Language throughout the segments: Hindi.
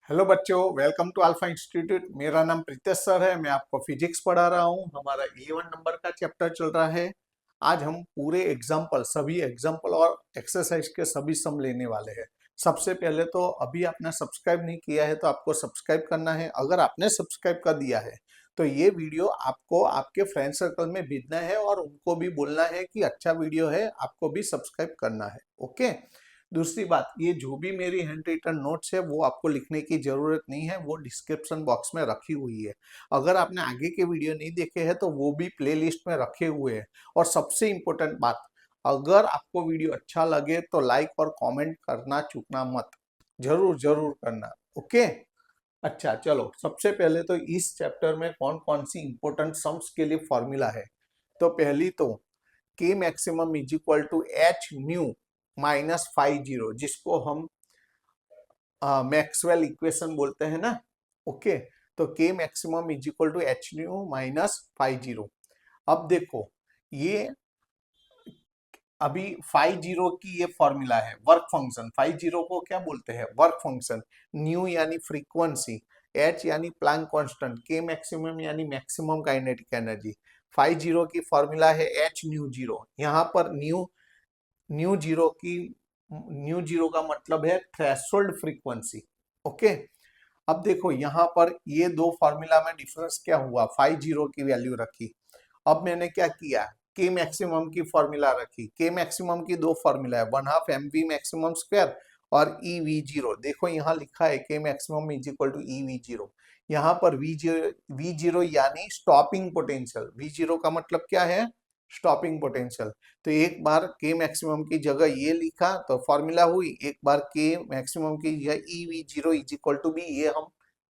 हेलो बच्चों, वेलकम टू अल्फा इंस्टीट्यूट। मेरा नाम प्रीतेश सर है। मैं आपको फिजिक्स पढ़ा रहा हूँ। हमारा 11 नंबर का चैप्टर चल रहा है। आज हम पूरे सभी एग्जाम्पल और एक्सरसाइज के सभी सम लेने वाले हैं। सबसे पहले तो अभी आपने सब्सक्राइब नहीं किया है तो आपको सब्सक्राइब करना है। अगर आपने सब्सक्राइब कर दिया है तो ये वीडियो आपको आपके फ्रेंड सर्कल में भेजना है और उनको भी बोलना है कि अच्छा वीडियो है, आपको भी सब्सक्राइब करना है। ओके। दूसरी बात, ये जो भी मेरी हैंड रिटन नोट्स है वो आपको लिखने की जरूरत नहीं है, वो डिस्क्रिप्शन बॉक्स में रखी हुई है। अगर आपने आगे के वीडियो नहीं देखे हैं तो वो भी प्लेलिस्ट में रखे हुए हैं। और सबसे इम्पोर्टेंट बात, अगर आपको वीडियो अच्छा लगे तो लाइक और कमेंट करना चूकना मत, जरूर जरूर करना। ओके। अच्छा चलो, सबसे पहले तो इस चैप्टर में कौन कौन सी इंपॉर्टेंट सम्स के लिए फॉर्मूला है। तो पहली तो K maximum is equal to H nu minus 50, जिसको हम मैक्सवेल इक्वेशन बोलते हैं ना। ओके। तो K maximum is equal to H nu minus 50। अब देखो, ये अभी 50 की ये फॉर्मूला है वर्क फंक्शन। 50 को क्या बोलते हैं? Work function. न्यू यानी फ्रीक्वेंसी, एच यानी प्लैंक कांस्टेंट, के मैक्सिमम यानी मैक्सिमम काइनेटिक एनर्जी। 50 की फॉर्मूला है एच न्यू जीरो। यहाँ पर न्यू जीरो की न्यू जीरो का मतलब है थ्रेशोल्ड फ्रीक्वेंसी। ओके। अब देखो यहाँ पर ये दो फॉर्मूला में डिफरेंस क्या हुआ। 50 की वैल्यू रखी। अब मैंने क्या किया, के मैक्सिमम की फॉर्मूला रखी। के मैक्सिमम की दो फॉर्मूला है, 1/2 mv मैक्सिमम स्क्वायर और ई वी जीरो। देखो यहाँ लिखा है K maximum is equal to E V zero. यहाँ पर वी जीरो यानी स्टॉपिंग पोटेंशियल। वी जीरो का मतलब क्या है? Stopping potential. तो एक बार के मैक्सिमम की जगह ये लिखा तो फॉर्मूला हुई, एक बार के मैक्सिमम की जगह E V zero is equal to B, ये हम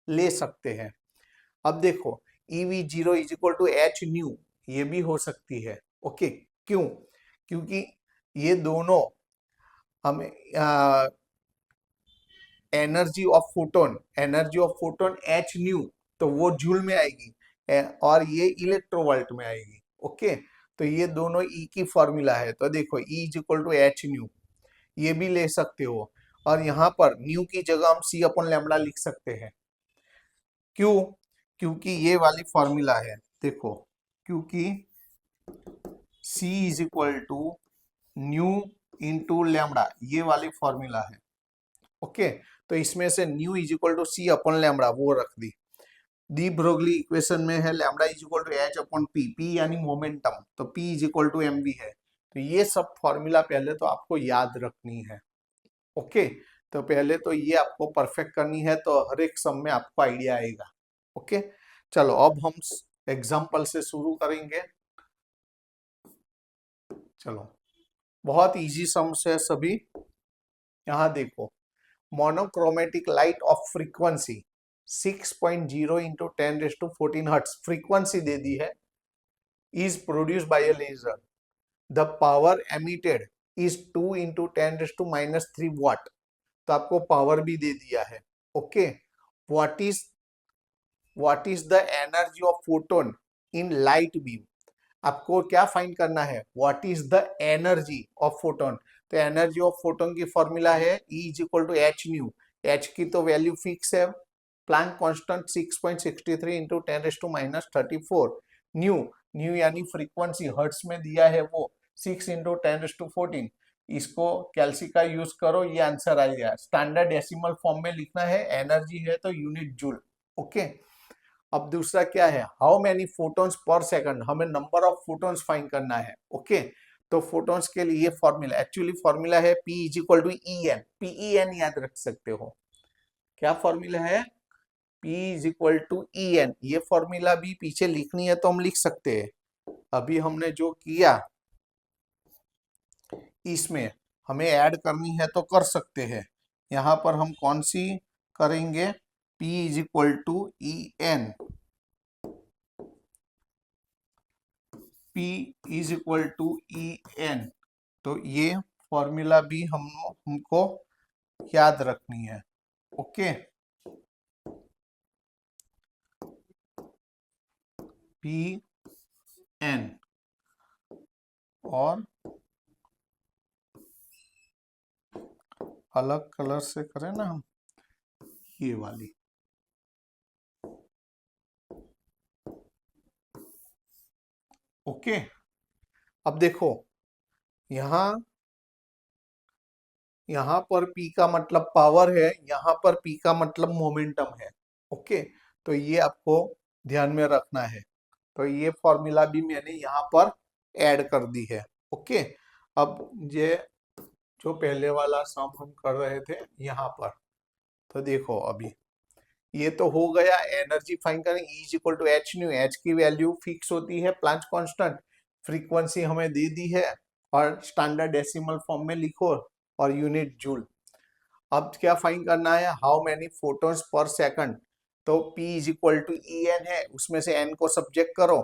ले सकते हैं। अब देखो, E V zero is equal to H nu, ये भी हो सकती है। ओके। क्यों? क्योंकि ये दोनों हमें energy of photon H new, तो वो जूल में आएगी और ये इलेक्ट्रोवोल्ट में आएगी। ओके। तो ये दोनों ई की फॉर्मूला है। तो देखो E is equal to H nu, ये भी ले सकते हो। और यहाँ पर न्यू की जगह हम सी अपन लैम्बडा लिख सकते हैं। क्यों? क्योंकि ये वाली फॉर्मूला है। देखो, क्योंकि C is equal to nu into lambda, ये वाली फॉर्मूला है। ओके। तो इसमें से nu is equal to C upon lambda वो रख दी। दी ब्रोगली इक्वेशन में है lambda is equal to H upon P, P यानी मोमेंटम, तो P is equal to M V है। तो ये सब फॉर्मूला पहले तो आपको याद रखनी है। ओके। तो पहले तो ये आपको परफेक्ट करनी है, तो हर एक सम में आपको आइडिया आएगा। ओके। चलो अब हम एग्जाम्पल से शुरू करेंगे। चलो, बहुत इजी सम्स है सभी। यहाँ देखो, monochromatic light of frequency 6.0 into 10⁻14 hertz frequency दे दी है, is produced by a laser. The power emitted is 2 into 10⁻³ watt. तो आपको पावर भी दे दिया है। Okay. What is the energy of photon in light beam. आपको क्या फाइंड करना है? What is the energy of photon. तो एनर्जी ऑफ फोटोन की फॉर्मूला है E is equal to H nu. H की तो वैल्यू फिक्स है, Planck constant 6.63 into 10⁻34। Nu nu यानी फ्रीक्वेंसी, हर्ट्स में दिया है वो 6 इंटू 10⁻14। इसको कैल्सी का यूज करो, ये आंसर आ गया। स्टैंडर्ड डेसिमल फॉर्म में लिखना है, एनर्जी है तो यूनिट जूल। ओके। अब दूसरा क्या है? How many photons per second, हमें नंबर ऑफ फोटोन्स फाइंड करना है। ओके। तो फोटोन्स के लिए फॉर्मूला, एक्चुअली फॉर्मूला है P is equal to E N. PEN याद रख सकते हो। क्या फॉर्मूला है? P is equal to E N. ये फॉर्मूला भी पीछे लिखनी है तो हम लिख सकते हैं। अभी हमने जो किया इसमें हमें ऐड करनी है तो कर सकते हैं। यहाँ पर हम कौन सी करेंगे? P is equal to E N. P is equal to E N. तो ये फॉर्मूला भी हमको याद रखनी है। ओके। पी एन, और अलग कलर से करें ना हम। ये वाली। ओके, अब देखो यहाँ यहाँ पर P का मतलब पावर है, यहाँ पर P का मतलब मोमेंटम है। ओके, तो ये आपको ध्यान में रखना है। तो ये फॉर्मूला भी मैंने यहाँ पर ऐड कर दी है। ओके, अब ये जो पहले वाला सम हम कर रहे थे यहाँ पर, तो देखो अभी ये तो हो गया। एनर्जी फाइंड करें, E is equal to H nu. H की वैल्यू फिक्स होती है, प्लांच कांस्टेंट। फ्रीक्वेंसी हमें दे दी है और स्टैंडर्ड डेसिमल फॉर्म में लिखो और यूनिट जूल। अब क्या फाइंड करना है, how many photons per second. तो P is equal to E N है, उसमें से n को सब्जेक्ट करो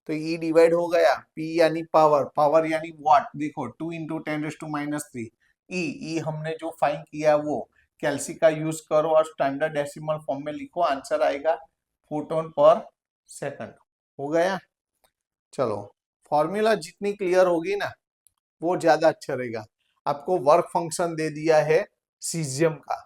तो E डिवाइड हो गया। P यानी पावर, पावर यानी वाट। देखो 2 इंटू 10⁻³ ई हमने जो फाइंड किया वो कैल्सी का यूज करो और स्टैंडर्ड डेसिमल फॉर्म में लिखो, आंसर आएगा फोटोन पर सेकंड। हो गया। चलो, फॉर्मूला जितनी क्लियर होगी ना वो ज्यादा अच्छा रहेगा। आपको वर्क फंक्शन दे दिया है सीजियम का,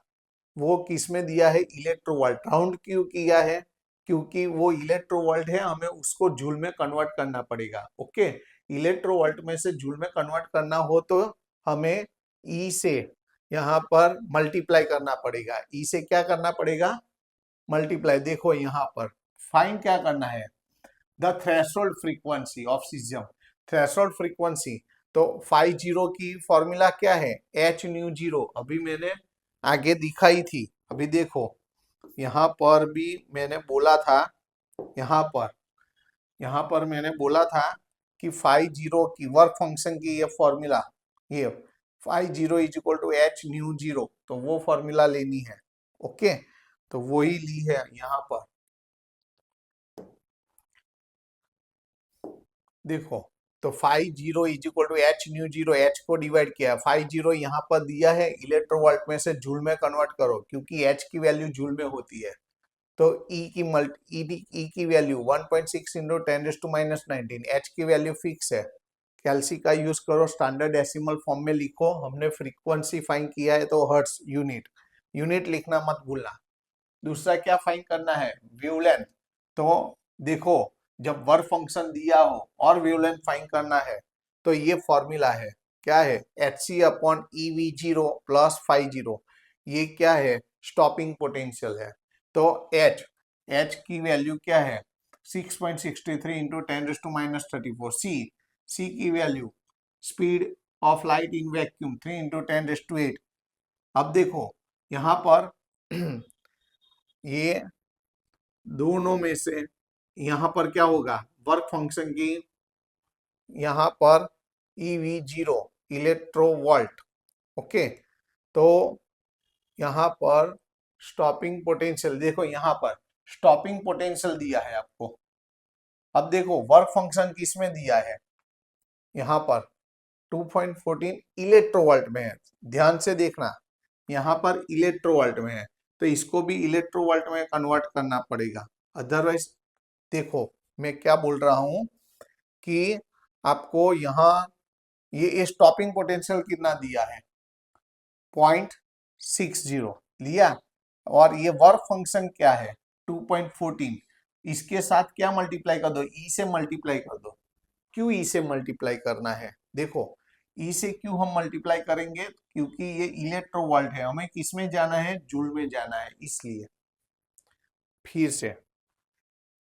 वो किस में दिया है, इलेक्ट्रोवोल्ट। राउंड क्यों किया है, क्योंकि वो इलेक्ट्रोवोल्ट है, हमें उसको जूल में कन्वर्ट करना पड़ेगा। ओके, इलेक्ट्रोवोल्ट में से जूल में कन्वर्ट करना हो तो हमें ई से यहाँ पर मल्टीप्लाई करना पड़ेगा। ई से क्या करना पड़ेगा, मल्टीप्लाई। देखो यहाँ पर फाइंड क्या करना है, the threshold frequency of caesium. Threshold frequency, तो 50 की फॉर्मूला क्या है, एच न्यू जीरो। अभी मैंने आगे दिखाई थी। अभी देखो यहाँ पर भी मैंने बोला था, यहाँ पर मैंने बोला था कि 50 की वर्क फंक्शन की ये फॉर्मूला, ये 50 is equal to H nu zero, तो वो फॉर्मूला लेनी है। ओके, तो वही ली है यहाँ पर। देखो, तो 50 is equal to H nu zero, H को डिवाइड किया, 50 यहाँ पर दिया है, इलेक्ट्रोवोल्ट में से जूल में कन्वर्ट करो क्योंकि एच की वैल्यू जूल में होती है। तो ई की वैल्यू 1.6 इंटू 10⁻⁻19, एच की वैल्यू फिक्स है। कैल्सी का यूज करो, स्टैंडर्ड डेसिमल फॉर्म में लिखो। हमने फ्रीक्वेंसी फाइंड किया है तो हर्ट्स, यूनिट, यूनिट लिखना मत भूलना। दूसरा क्या फाइंड करना है, वेवलेंथ। तो देखो जब वर्क फंक्शन दिया हो और वेवलेंथ फाइंड करना है तो ये फॉर्मूला है, क्या है, Hc अपॉन EV0 प्लस 50। ये क्या है, स्टॉपिंग पोटेंशियल है। तो H की वैल्यू क्या है, 6.63 इंटू 10⁻⁻34। C की value, speed of light in vacuum 3 into 10⁸ अब देखो यहाँ पर ये दोनों में से यहाँ पर क्या होगा, वर्क फंक्शन की यहाँ पर EV0 इलेक्ट्रोवोल्ट। ओके, तो यहाँ पर स्टॉपिंग पोटेंशियल, देखो यहाँ पर स्टॉपिंग पोटेंशियल दिया है आपको। अब देखो वर्क फंक्शन किसमें दिया है, यहाँ पर 2.14 इलेक्ट्रोवोल्ट में है। ध्यान से देखना, यहाँ पर इलेक्ट्रोवोल्ट में है तो इसको भी इलेक्ट्रोवोल्ट में कन्वर्ट करना पड़ेगा, अदरवाइज। देखो मैं क्या बोल रहा हूं कि आपको यहाँ ये स्टॉपिंग पोटेंशियल कितना दिया है, 0.60 लिया, और ये वर्क फंक्शन क्या है 2.14। इसके साथ क्या मल्टीप्लाई कर दो, ई से मल्टीप्लाई कर दो। क्यों ई से मल्टीप्लाई करना है, देखो ई से क्यों हम मल्टीप्लाई करेंगे, क्योंकि ये इलेक्ट्रोवोल्ट है, हमें किस में जाना है, जूल में जाना है, इसलिए। फिर से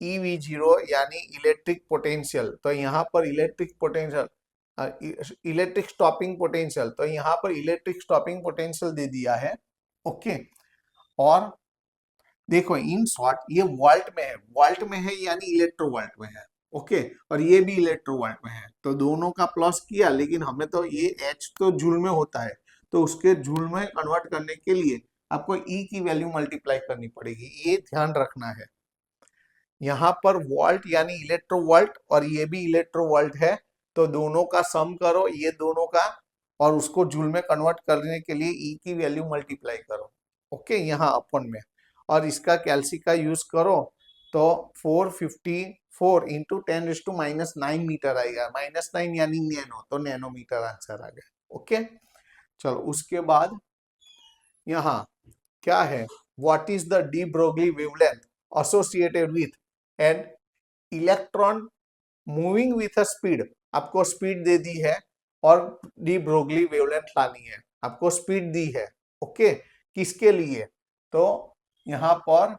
EV0 यानी इलेक्ट्रिक पोटेंशियल, तो यहाँ पर electric potential, electric stopping potential, तो यहाँ पर इलेक्ट्रिक स्टॉपिंग पोटेंशियल दे दिया है। ओके, और देखो इन शॉर्ट ये वोल्ट में है, वोल्ट में है यानी इलेक्ट्रोवोल्ट में है। ओके, और ये भी इलेक्ट्रोवोल्ट में है, तो दोनों का प्लस किया, लेकिन हमें तो ये एच तो जूल में होता है, तो उसके जूल में कन्वर्ट करने के लिए आपको ई की वैल्यू मल्टीप्लाई करनी पड़ेगी, ये ध्यान रखना है। यहाँ पर वोल्ट यानी इलेक्ट्रोवोल्ट और ये भी इलेक्ट्रोवोल्ट है, तो दोनों का सम करो, ये दोनों का, और उसको जूल में कन्वर्ट करने के लिए ई की वैल्यू मल्टीप्लाई करो। ओके, यहाँ अपन में, और इसका कैल्सी का यूज करो तो 454 इंटू 10⁻⁻9 मीटर आएगा। -9 यानी नैनो, तो नैनोमीटर आंसर आ गया। ओके, चलो उसके बाद यहाँ क्या है, what is the de Broglie wavelength associated with an electron moving with a speed, आपको स्पीड दे दी है और डी ब्रोगली वेवलेंथ लानी है, आपको स्पीड दी है। ओके, किसके लिए? तो यहाँ पर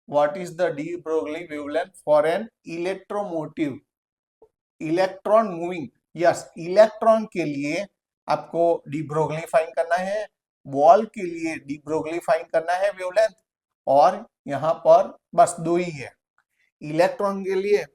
what is the de Broglie wavelength for an electromotive electron moving, yes electron के लिए आपको डी ब्रोगली फाइंड करना है, बॉल के लिए डी ब्रोगली फाइंड करना है वेवलेंथ, और यहाँ पर बस दो ही है, इलेक्ट्रॉन के लिए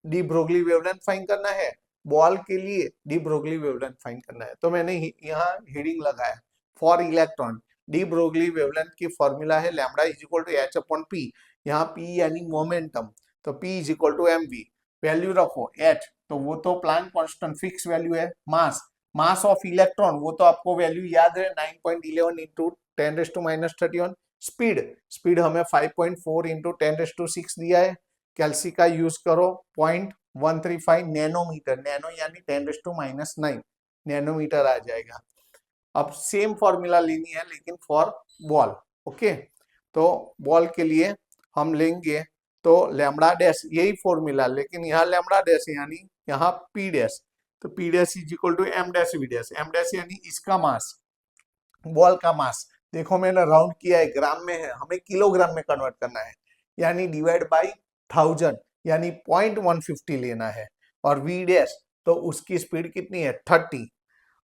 डी ब्रोगली वेवलेंथ फाइंड करना है, बॉल के लिए डी ब्रोगली वेवलेंथ फाइंड करना है। तो मैंने यहाँ हेडिंग लगाया for electron de Broglie wavelength की फॉर्मूला है lambda is equal to H upon P, यहाँ पी यानी मोमेंटम, तो P is equal to M V, value रखो एच, तो वो तो प्लांक कांस्टेंट फिक्स वैल्यू है, मास मास ऑफ इलेक्ट्रॉन वो तो आपको वैल्यू याद है 9.11 इंटू 10⁻³ स्पीड स्पीड हमें 5.4 इंटू 10⁶ दिया है, कैल्सी का यूज करो 0.135 नैनोमीटर, नैनो यानी 10⁻⁹ नैनोमीटर आ जाएगा। अब सेम फॉर्मूला लेनी है लेकिन फॉर बॉल। ओके, तो बॉल के लिए हम लेंगे तो लैम्डा डैश यही फॉर्मूला, लेकिन यहाँ लैम्डा डैश यानी यहाँ पी डैश, तो P dash is equal to M dash V dash, M dash यानी इसका मास, बॉल का मास, देखो मैंने राउंड किया है, ग्राम में है, हमें किलोग्राम में कन्वर्ट करना है, यानी डिवाइड बाई 1000 यानी 0.150 लेना है, और वी डैश तो उसकी स्पीड कितनी है 30,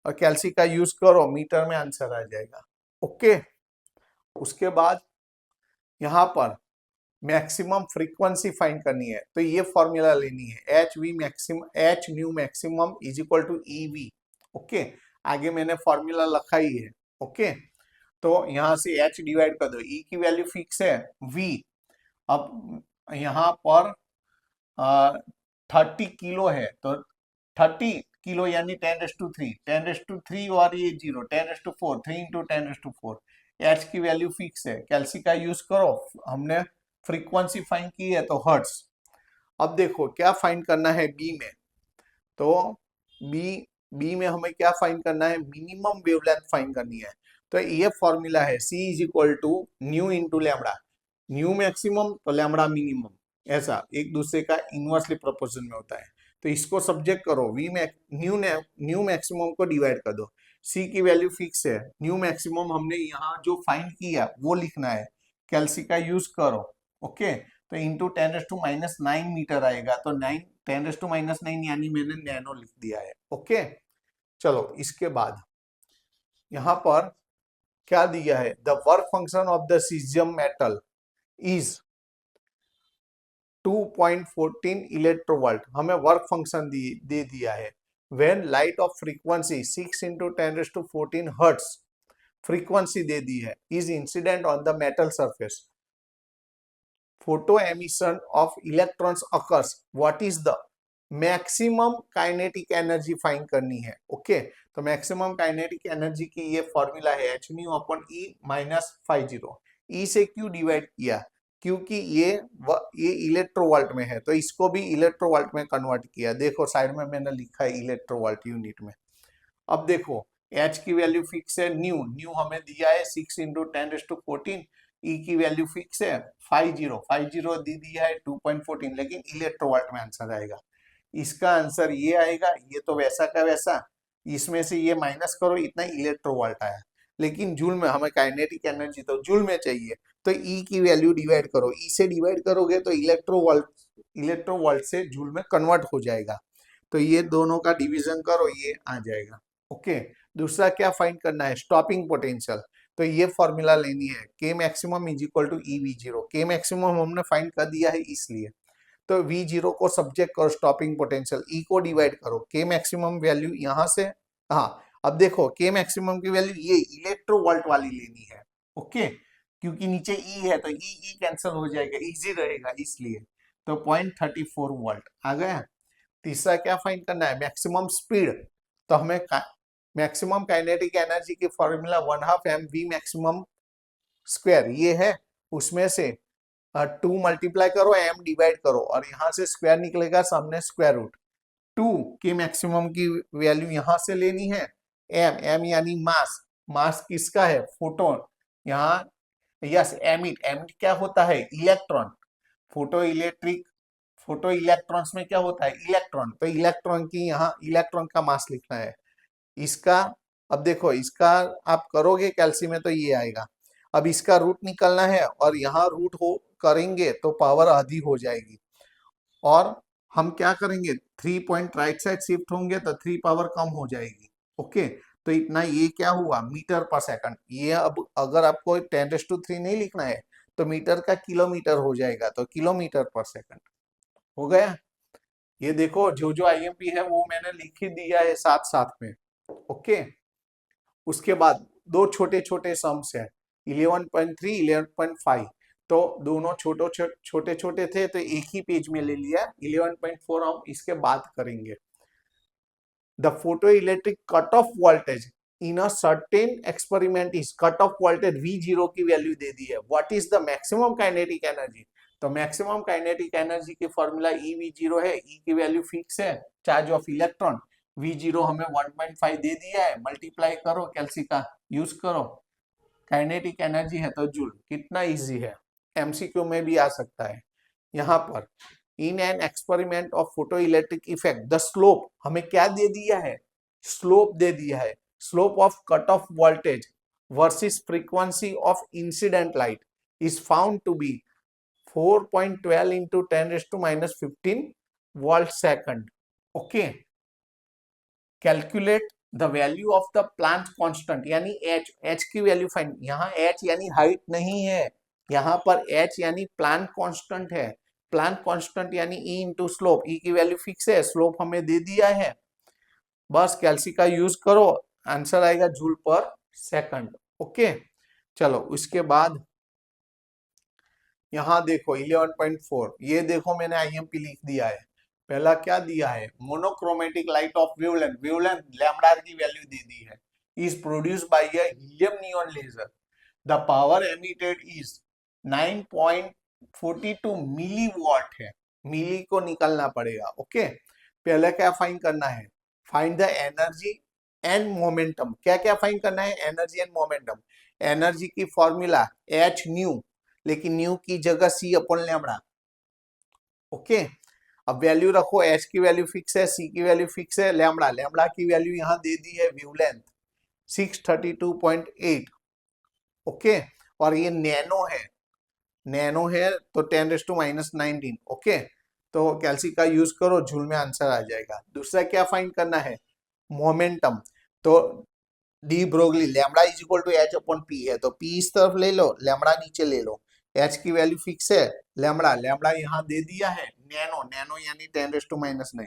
और कैल्सी का यूज करो मीटर में आंसर आ जाएगा। ओके, उसके बाद यहाँ पर मैक्सिमम फ्रीक्वेंसी फाइंड करनी है, तो ये फॉर्मूला लेनी है H V maximum, H nu maximum is equal to E V. Okay, आगे मैंने फॉर्मूला लिखा ही है। ओके, तो यहाँ से एच डिवाइड कर दो, ई की वैल्यू फिक्स है वी, अब यहाँ पर 30 किलो है तो 30 किलो यानी 10⁻³ 10⁻³ और ये 0 10⁻⁴ 3 इंटू 10⁻⁴, एच की वैल्यू फिक्स है, कैल्सी का यूज करो, हमने फ्रीक्वेंसी फाइंड की है तो हर्ट्स। अब देखो क्या फाइंड करना है बी में, तो बी में हमें क्या फाइंड करना है, मिनिमम वेवलेंथ फाइंड करनी है, तो ये फॉर्मूला है c is equal to nu into lambda, nu maximum तो लैम्डा मिनिमम, ऐसा एक दूसरे का इनवर्सली प्रोपोर्शन में होता है, तो इसको सब्जेक्ट करो वी में न्यू मैक्सिमम को डिवाइड कर दो, सी की वैल्यू फिक्स है, न्यू मैक्सिमम हमने यहाँ जो फाइंड किया वो लिखना है, कैल्सी का यूज करो। ओके, तो इंटू 10⁻⁹ मीटर आएगा, तो 10⁻⁹ यानी मैंने नैनो लिख दिया है। ओके, चलो इसके बाद यहाँ पर क्या दिया है, the work function of the caesium metal is 2.14 electronvolt, हमें वर्क फंक्शन दे दिया है, when light of frequency 6 into 10⁻14 hertz frequency दे दी है, is incident on the metal surface, photo emission of electrons occurs, what is the maximum kinetic energy find करनी है। ओके, तो मैक्सिमम काइनेटिक एनर्जी की ये फॉर्मूला है H new upon E minus 50, ई से क्यों डिवाइड किया, क्योंकि ये इलेक्ट्रोवोल्ट में है, तो इसको भी इलेक्ट्रोवोल्ट में कन्वर्ट किया, देखो साइड में मैंने लिखा है इलेक्ट्रोवोल्ट यूनिट में। अब देखो एच की वैल्यू फिक्स है न्यू, न्यू हमें दिया है 6 इंटू 10⁻14, ई की वैल्यू फिक्स है 50 दी दिया है 2.14, लेकिन इलेक्ट्रोवोल्ट में आंसर आएगा, इसका आंसर ये आएगा, ये तो वैसा का वैसा, इसमें से ये माइनस करो, इतना इलेक्ट्रोवोल्ट आया, लेकिन जूल में हमें काइनेटिक एनर्जी तो जूल में चाहिए, तो ई की वैल्यू डिवाइड करो, ई से डिवाइड करोगे तो इलेक्ट्रोवोल्ट से जूल में कन्वर्ट हो जाएगा, तो ये दोनों का डिवीजन करो, ये आ जाएगा। ओके, दूसरा क्या फाइंड करना है, स्टॉपिंग पोटेंशियल, तो ये फॉर्मूला लेनी है K maximum is equal to E V zero, K maximum हमने फाइंड कर दिया है इसलिए, तो वी जीरो को सब्जेक्ट करो स्टॉपिंग पोटेंशियल, ई को डिवाइड करो, के मैक्सिमम वैल्यू यहाँ से, हाँ अब देखो के मैक्सिमम की वैल्यू ये इलेक्ट्रोवोल्ट वाली लेनी है। ओके, क्योंकि नीचे ई है तो ई कैंसिल हो जाएगा, इजी रहेगा इसलिए, तो 0.34 वोल्ट आ गया। तीसरा क्या फाइंड करना है, मैक्सिमम स्पीड, तो हमें मैक्सिमम काइनेटिक एनर्जी की formula 1/2 M V maximum square ये है, उसमें से 2 मल्टीप्लाई करो एम डिवाइड करो, और यहाँ से स्क्वायर निकलेगा सामने स्क्वायर रूट 2 के मैक्सिमम की वैल्यू यहाँ से लेनी है, एम यानी मास, मास किसका है फोटोन, यहाँ यस, एमिट, एमिट क्या होता है? इलेक्ट्रॉन। फोटो इलेक्ट्रॉन्स में क्या होता है? इलेक्ट्रॉन। तो इलेक्ट्रॉन की यहाँ इलेक्ट्रॉन का मास लिखना है इसका। अब देखो इसका आप करोगे कैल्सी में तो ये आएगा। अब इसका रूट निकलना है और यहाँ रूट हो करेंगे तो पावर आधी हो जाएगी। और हम क्या करेंगे, 3 पॉइंट राइट साइड शिफ्ट होंगे तो 3 पावर कम हो जाएगी। ओके, तो इतना ये क्या हुआ? मीटर पर सेकंड। ये अब अगर आपको 10⁻³ नहीं लिखना है तो मीटर का किलोमीटर हो जाएगा, तो किलोमीटर पर सेकंड हो गया। ये देखो जो जो आईएमपी है वो मैंने लिख ही दिया है साथ साथ में। ओके, उसके बाद दो छोटे छोटे सम्स है, 11.3 11.5। तो दोनों छोटे छोटे थे तो एक ही पेज में ले लिया। 11.4 हम इसके बाद करेंगे। The photo electric cut off voltage in a certain experiment is, cut off voltage V0 की वैल्यू दे दी है। What is the maximum kinetic energy? तो मैक्सिमम काइनेटिक एनर्जी की फॉर्मूला EV0 है। E की वैल्यू फिक्स है, चार्ज ऑफ इलेक्ट्रॉन। V0 हमें 1.5 दे दिया है, मल्टीप्लाई करो, कैल्सी का यूज करो। काइनेटिक एनर्जी है तो जूल। कितना इजी है, एमसीक्यू में भी आ सकता है। यहाँ पर in an experiment of photo electric effect the slope, हमें क्या दे दिया है? स्लोप दे दिया है। Slope of cut off voltage versus frequency of incident light is found to be 4.12 into 10⁻⁻15 volt second. Okay, calculate the value of the Planck constant, यानी एच। एच की वैल्यू फाइंड। यहाँ एच यानी हाइट नहीं है, यहाँ पर एच यानी प्लांट कांस्टेंट है। प्लांट कांस्टेंट यानी ई इंटू स्लोप। ई की वैल्यू फिक्स है, स्लोप हमें दे दिया है। बस कैल्सी का यूज करो, आंसर आएगा जूल पर सेकंड। ओके, चलो उसके बाद यहाँ देखो 11.4। ये देखो मैंने आईएमपी लिख दिया है। पहला क्या दिया है? Monochromatic light of wavelength, wavelength lambda की वैल्यू दे दी है, is produced by a helium neon laser. The power emitted is 9.42 milliwatt है। मिली को निकलना पड़ेगा। ओके, पहले क्या फाइंड करना है? Find the energy and momentum. क्या क्या फाइंड करना है? Energy and momentum. एनर्जी की फॉर्मूला एच न्यू, लेकिन न्यू की जगह C अपॉन लैम्बडा। ओके, अब वैल्यू रखो, एच की वैल्यू फिक्स है, सी की वैल्यू फिक्स है, लैम्बडा, लैम्बडा की वैल्यू यहाँ दे दी है वेवलेंथ 632.8। ओके, और ये नैनो है, नैनो है तो 10⁻⁻19। ओके, तो कैल्सी का यूज करो, जूल में आंसर आ जाएगा। दूसरा क्या फाइंड करना है? मोमेंटम। तो de Broglie, lambda is equal to H upon P है, तो पी इस तरफ ले लो, लैम्बडा नीचे ले लो। एच की वैल्यू फिक्स है, लैम्बडा, लैम्बडा यहाँ दे दिया है। नैनो, नैनो यानी 10⁻⁹।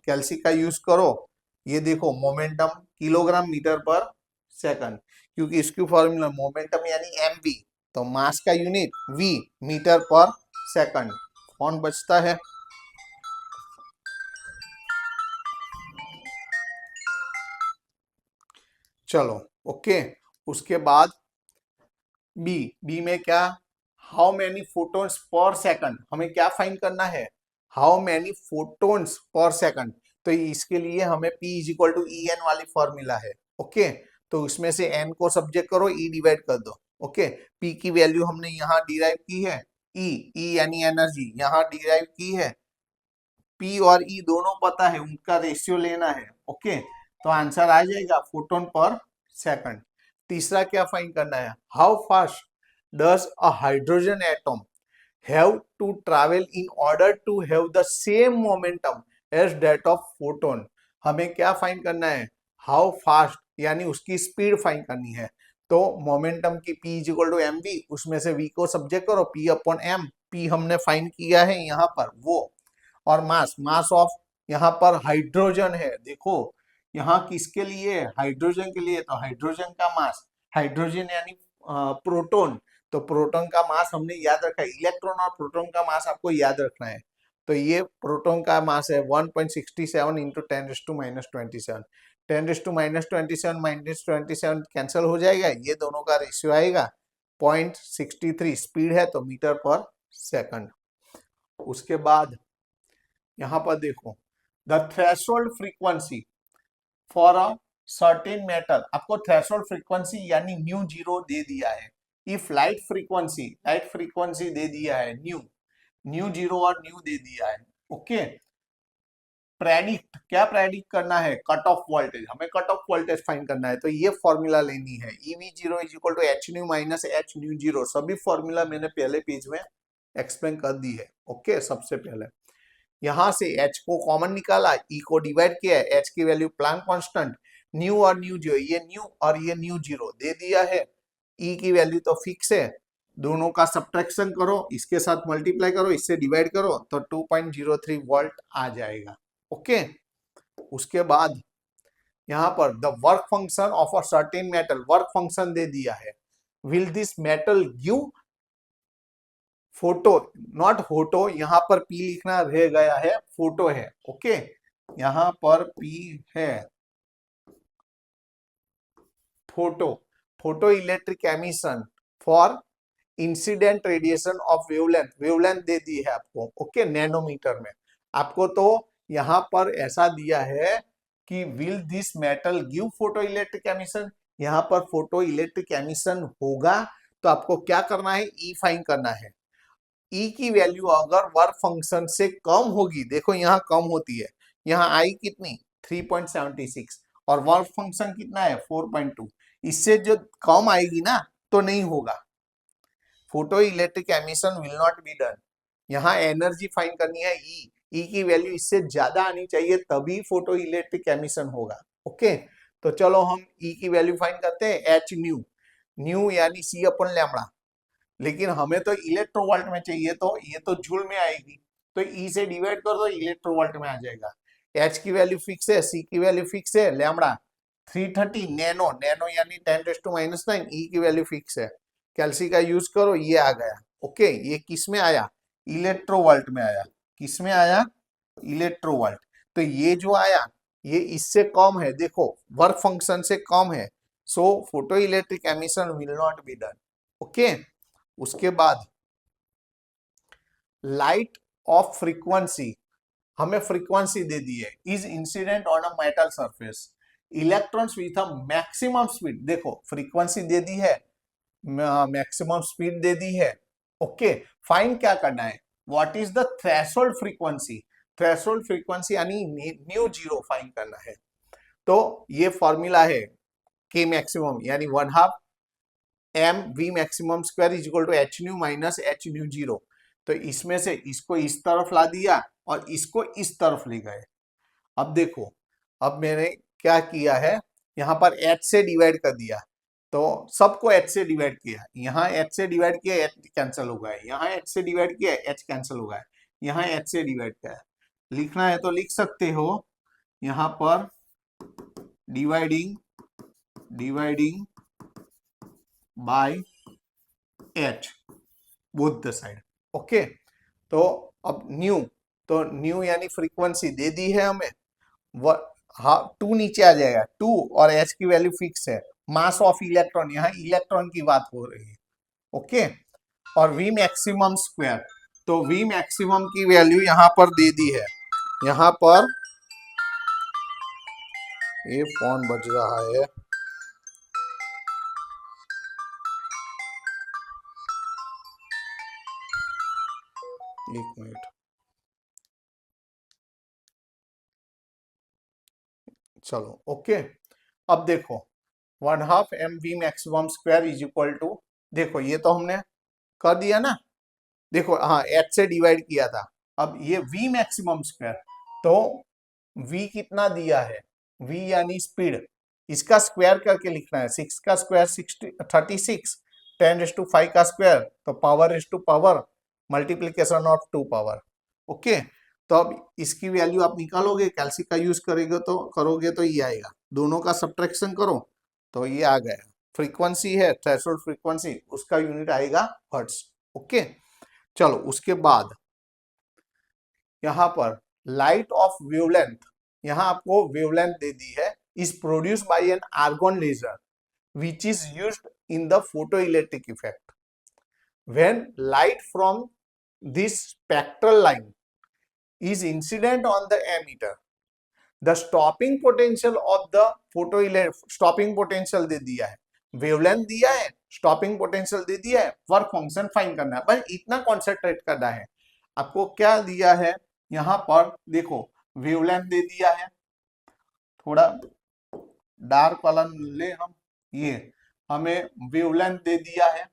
कैल्सी का यूज करो। ये देखो मोमेंटम किलोग्राम मीटर पर सेकंड, क्योंकि इसकी फॉर्मूला मोमेंटम यानी mv, तो मास का यूनिट v, मीटर पर सेकंड। कौन बचता है? चलो ओके, उसके बाद बी। बी में क्या? How many photons per second, हमें क्या फाइंड करना है? How many photons per second. तो इसके लिए हमें P is equal to E N वाली फॉर्मूला है। ओके, तो उसमें से n को सब्जेक्ट करो, E डिवाइड कर दो। ओके, P की वैल्यू हमने यहाँ डिराइव की है, E यानी एनर्जी यहाँ डिराइव की है। P और E दोनों पता है, उनका रेशियो लेना है। ओके, तो आंसर आ जाएगा फोटोन पर सेकंड। तीसरा क्या फाइंड करना है? How fast does a hydrogen atom have to travel in order to have the same momentum as that of photon। हमें क्या फाइंड करना है? हाउ फास्ट यानी उसकी स्पीड फाइंड करनी है। तो मोमेंटम की P is equal to mv, उसमें से v को सब्जेक्ट करो, P अपॉन m। P हमने फाइंड किया है यहाँ पर वो, और मास, मास ऑफ यहाँ पर हाइड्रोजन है। देखो यहाँ किसके लिए? हाइड्रोजन के लिए, तो हाइड्रोजन का मास, हाइड्रोजन यानी प्रोटोन, तो प्रोटॉन का मास हमने याद रखा है। इलेक्ट्रॉन और प्रोटॉन का मास आपको याद रखना है। तो ये प्रोटॉन का मास है 1.67 इंटू 10⁻⁻27। 10⁻⁻27 -27 कैंसिल हो जाएगा, ये दोनों का रेशियो आएगा 0.63। स्पीड है तो मीटर पर सेकंड। उसके बाद यहाँ पर देखो, the threshold frequency for a certain metal. आपको थ्रेशोल्ड फ्रीक्वेंसी यानी μ0 दे दिया है। इफ लाइट फ्रीक्वेंसी दे दिया है न्यू जीरो और न्यू दे दिया है, ओके। प्रेडिक्ट, क्या प्रेडिक्ट करना है, कट ऑफ वोल्टेज, हमें कट ऑफ वोल्टेज फाइंड करना है, तो ये फॉर्मूला लेनी है, EV0 is equal to H nu minus H nu zero. सभी फॉर्मूला मैंने पहले पेज में एक्सप्लेन कर दी है, ओके। सबसे पहले यहां से एच को कॉमन निकाला, ई को डिवाइड किया, एच की वैल्यू प्लांक कांस्टेंट, न्यू और न्यू जीरो, ये न्यू और ये न्यू जीरो दे दिया है, ई की वैल्यू तो फिक्स है, दोनों का सब्ट्रैक्शन करो, इसके साथ मल्टीप्लाई करो, इससे डिवाइड करो, तो 2.03 वोल्ट आ जाएगा, ओके। उसके बाद यहां पर the work function of a certain metal, work function दे दिया है, will this metal give photo, not photo, यहां पर पी लिखना रह गया है, फोटो है, ओके। यहां पर पी है photo, photoelectric emission for incident radiation of wavelength, wavelength दे दी है आपको, ओके, नैनोमीटर में। आपको तो यहां पर ऐसा दिया है कि will this metal give photo electric emission, यहां पर फोटो इलेक्ट्रिक एमिशन होगा, तो आपको क्या करना है, ई फाइंड करना है। ई की वैल्यू अगर वर्क फंक्शन से कम होगी, देखो यहाँ कम होती है, यहाँ आई कितनी 3.76 और वर्क फंक्शन कितना है 4.2, इससे जो कम आएगी ना तो नहीं होगा, photo electric emission will not be done. यहाँ एनर्जी फाइंड करनी है, ई की वैल्यू इससे ज्यादा आनी चाहिए, तभी फोटो इलेक्ट्रिक एमिशन होगा, ओके। तो चलो हम ई की वैल्यू फाइंड करते हैं, एच न्यू, न्यू यानी सी अपन लैम्बडा, लेकिन हमें तो इलेक्ट्रोवोल्ट में चाहिए, तो ये तो जूल में आएगी, तो ई से डिवाइड कर दो, इलेक्ट्रोवोल्ट में आ जाएगा। एच की वैल्यू फिक्स है, सी की वैल्यू फिक्स है, लैम्बडा 330 नैनो, नैनो यानी 10⁻⁹, ई की वैल्यू फिक्स है, कैल्सी का यूज करो, ये आ गया, ओके। ये किस में आया, इलेक्ट्रोवोल्ट में आया, किस में आया, इलेक्ट्रोवोल्ट। तो ये जो आया ये इससे कम है, देखो वर्क फंक्शन से कम है, so photo electric emission will not be done, okay. उसके बाद लाइट ऑफ फ्रीक्वेंसी, हमें फ्रीक्वेंसी दे दी है, is incident on a metal surface, electrons with a maximum speed, देखो फ्रीक्वेंसी दे दी है, मैक्सिमम स्पीड दे दी है, ओके। फाइंड क्या करना है, what is the threshold frequency, threshold frequency यानी न्यू जीरो फाइंड करना है। तो ये फॉर्मूला है के मैक्सिमम यानी 1/2 M V maximum square is equal to H nu minus H nu zero. तो इसमें से इसको इस तरफ ला दिया और इसको इस तरफ ले गए। अब देखो, अब मैंने क्या किया है, यहाँ पर एच से डिवाइड कर दिया, तो सबको एच से डिवाइड किया, यहाँ एच से डिवाइड किया, एच कैंसिल हो गया, यहाँ एच से डिवाइड किया, एच कैंसिल हो गया, यहाँ एच से डिवाइड किया। लिखना है तो लिख सकते हो, यहाँ पर dividing dividing by H both the side, okay. तो अब न्यू, तो न्यू यानी फ्रीक्वेंसी दे दी है हमें, हाँ 2 नीचे आ जाएगा, 2 और एच की वैल्यू फिक्स है, मास ऑफ इलेक्ट्रॉन, यहाँ इलेक्ट्रॉन की बात हो रही है, ओके। और वी मैक्सिमम स्क्वायर, तो वी मैक्सिमम की वैल्यू यहाँ पर दे दी है, यहाँ पर ये फोन बज रहा है, एक मिनट, चलो ओके। अब देखो 1/2 M V maximum square is equal to, देखो ये तो हमने कर दिया ना, देखो हाँ एच से डिवाइड किया था, अब ये वी मैक्सिमम स्क्वायर, तो वी कितना दिया है, वी यानी स्पीड, इसका स्क्वायर करके लिखना है, 6 का स्क्वायर 36, 10⁵ का स्क्वायर, तो power is two power multiplication of 2 power, okay. तो अब इसकी वैल्यू आप निकालोगे, कैल्सी का यूज करेंगे तो करोगे तो ये आएगा, दोनों का सब्ट्रैक्शन करो तो ये आ गया, फ्रीक्वेंसी है थ्रेशोल्ड फ्रीक्वेंसी, उसका यूनिट आएगा हर्ट्ज, ओके। चलो उसके बाद यहाँ पर लाइट ऑफ वेवलेंथ, यहाँ आपको वेवलेंथ दे दी है, is produce by an argon laser which is used in the photo electric effect when light from this spectral line is incident on the emitter, the stopping potential of the photo, stopping potential दे दिया है, वेवलेंथ दिया है, स्टॉपिंग पोटेंशियल दे दिया है, वर्क फंक्शन फाइंड करना है, बस इतना कॉन्सेंट्रेट करना है। आपको क्या दिया है यहाँ पर, देखो वेवलेंथ दे दिया है, थोड़ा डार्क कलर ले हम, ये हमें वेवलेंथ दे दिया है,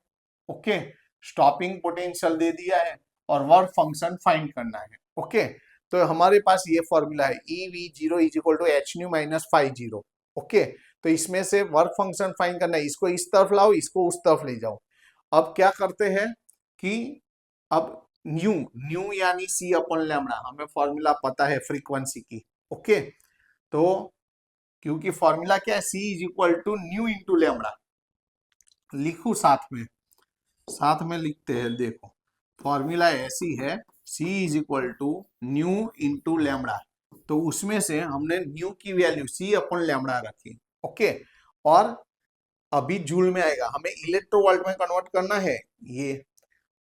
ओके, स्टॉपिंग पोटेंशियल दे दिया है और वर्क फंक्शन फाइंड करना है, ओके। तो हमारे पास ये फॉर्मूला है EV0 is equal to H nu minus phi zero, okay. तो इसमें से वर्क फंक्शन फाइंड करना है, इसको इस तरफ लाओ, इसको उस तरफ ले जाओ। अब क्या करते हैं कि अब न्यू न्यू यानी सी अपॉन लैम्डा, हमें फॉर्मूला पता है फ्रीक्वेंसी की, ओके। तो क्योंकि फॉर्मूला क्या है, c is equal to nu into lambda, लिखू साथ में लिखते हैं, देखो फॉर्मूला ऐसी है, C is equal to nu into lambda, तो उसमें से हमने न्यू की वैल्यू C अपॉन लैम्डा रखी, ओके। और अभी जूल में आएगा, हमें इलेक्ट्रोवोल्ट में कन्वर्ट करना है ये,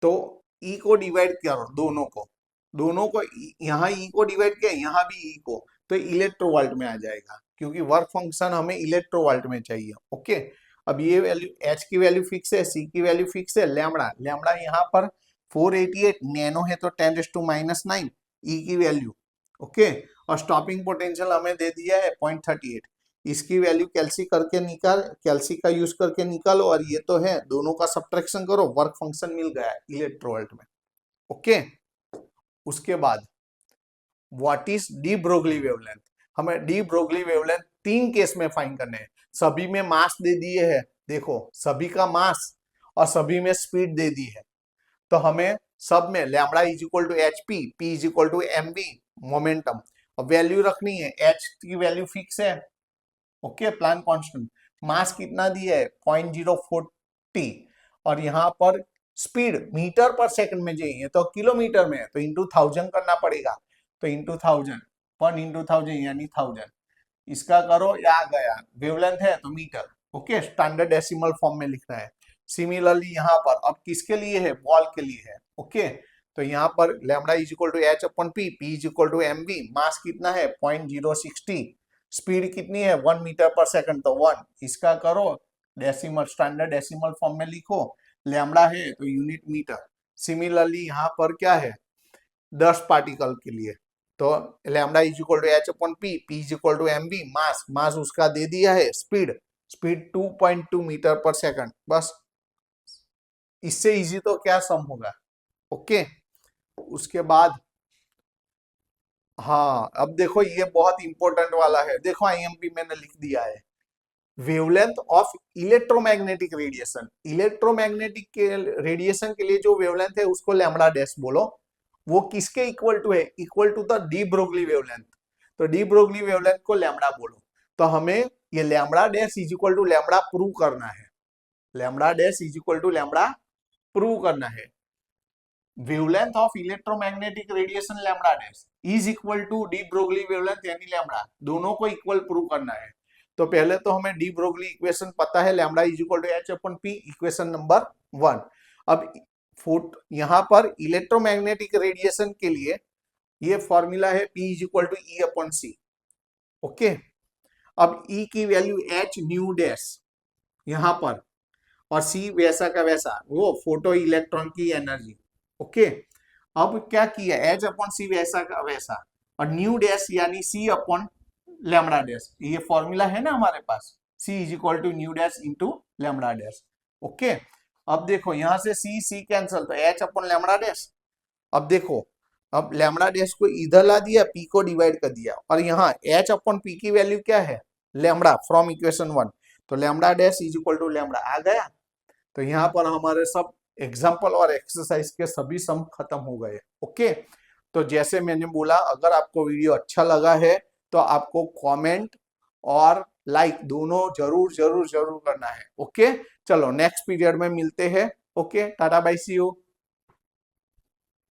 तो E को डिवाइड करो, दोनों को यहाँ E को डिवाइड किया, यहाँ भी E को, तो इलेक्ट्रोवोल्ट में आ जाएगा, क्योंकि वर्क फंक्शन हमें इलेक्ट्रोवोल्ट में चाहिए, ओके। अब ये वैल्यू H की वैल्यू फिक्स है, C की वैल्यू फिक्स है, लैम्डा यहाँ पर 488 नैनो है, तो 10⁻⁹ E की वैल्यू, ओके। और स्टॉपिंग पोटेंशियल हमें दे दिया है 0.38, इसकी वैल्यू कैल्सी का यूज करके निकालो, और ये तो है, दोनों का सब्ट्रैक्शन करो, वर्क फंक्शन मिल गया इलेक्ट्रोवोल्ट में, ओके। उसके बाद what is D Broglie wavelength, हमें डी ब्रोगली वेवलेंथ 3 केस में फाइंड करने हैं। सभी में मास दे दिए है, देखो सभी का मास और सभी में स्पीड दे दी है, तो हमें सब में lambda is equal to H P is equal to M V momentum, और वैल्यू रखनी है, एच की वैल्यू फिक्स है, ओके, प्लान कांस्टेंट। मास कितना दिया है 0.040, और यहाँ पर स्पीड मीटर पर सेकंड में चाहिए, तो किलोमीटर में है, तो इंटू 1000 करना पड़ेगा, तो इंटू 1000, 1 इंटू 1000 यानी 1000, इसका करो, या गया, वेवलेंथ है तो metre, okay, standard decimal form में लिखना है। सिमिलरली यहाँ पर अब किसके लिए है, बॉल के लिए है, ओके। तो यहाँ पर lambda is equal to H upon p is equal to M v, mass कितना है 0.060, स्पीड कितनी है 1 मीटर पर सेकंड, तो 1, इसका करो डेसिमल, स्टैंडर्ड डेसिमल फॉर्म में लिखो, लैम्डा है तो यूनिट मीटर। सिमिलरली यहाँ पर क्या है 10 पार्टिकल के लिए, तो lambda is equal to H upon p is equal to M v, mass उसका दे दिया है, स्पीड 2.2 मीटर पर सेकंड, बस इससे इजी तो क्या सम होगा, ओके। उसके बाद हाँ, अब देखो ये बहुत इंपॉर्टेंट वाला है, देखो आईएमपी मैंने लिख दिया है, wavelength of electromagnetic radiation, electromagnetic के रेडिएशन के लिए जो वेवलेंथ है उसको लैम्डा डैश बोलो, वो किसके इक्वल टू है, equal to the de Broglie wavelength, तो डी ब्रोगली वेवलेंथ को लैम्डा बोलो। तो हमें ये lambda dash is equal to lambda prove करना है, lambda dash is equal to lambda prove करना है, wavelength of electromagnetic radiation lambda dash is equal to de Broglie wavelength यानी लैम्डा, दोनों को इक्वल प्रूव करना है। तो पहले तो हमें डी ब्रोगली इक्वेशन पता है, lambda is equal to H upon P, equation number 1। अब यहाँ पर इलेक्ट्रोमैग्नेटिक रेडिएशन के लिए ये फॉर्मूला है P is equal to E upon C, okay. अब E की वैल्यू एच न्यू डैश यहाँ पर, और C वैसा का वैसा, वो फोटो इलेक्ट्रॉन की एनर्जी, ओके। अब क्या किया, एच अपॉन सी वैसा का वैसा, और न्यू डैश यानी C अपॉन लैम्डा डैश, ये फॉर्मूला है ना हमारे पास, C is equal to nu dash into lambda dash, okay. अब देखो यहाँ से C कैंसल, तो H अपॉन लैम्डा डैश। अब देखो, अब लैम्डा डैश को इधर ला दिया, P को डिवाइड कर दिया, और यहाँ H अपॉन P की वैल्यू क्या है, लैम्डा फ्रॉम इक्वेशन 1, तो lambda dash is equal to lambda आ गया। तो यहाँ पर हमारे सब एग्जाम्पल और एक्सरसाइज के सभी सम खत्म हो गए, ओके। तो जैसे मैंने बोला, अगर आपको वीडियो अच्छा लगा है तो आपको कमेंट और लाइक दोनों जरूर जरूर जरूर करना है, ओके। चलो नेक्स्ट पीरियड में मिलते हैं, okay, tata bye see you.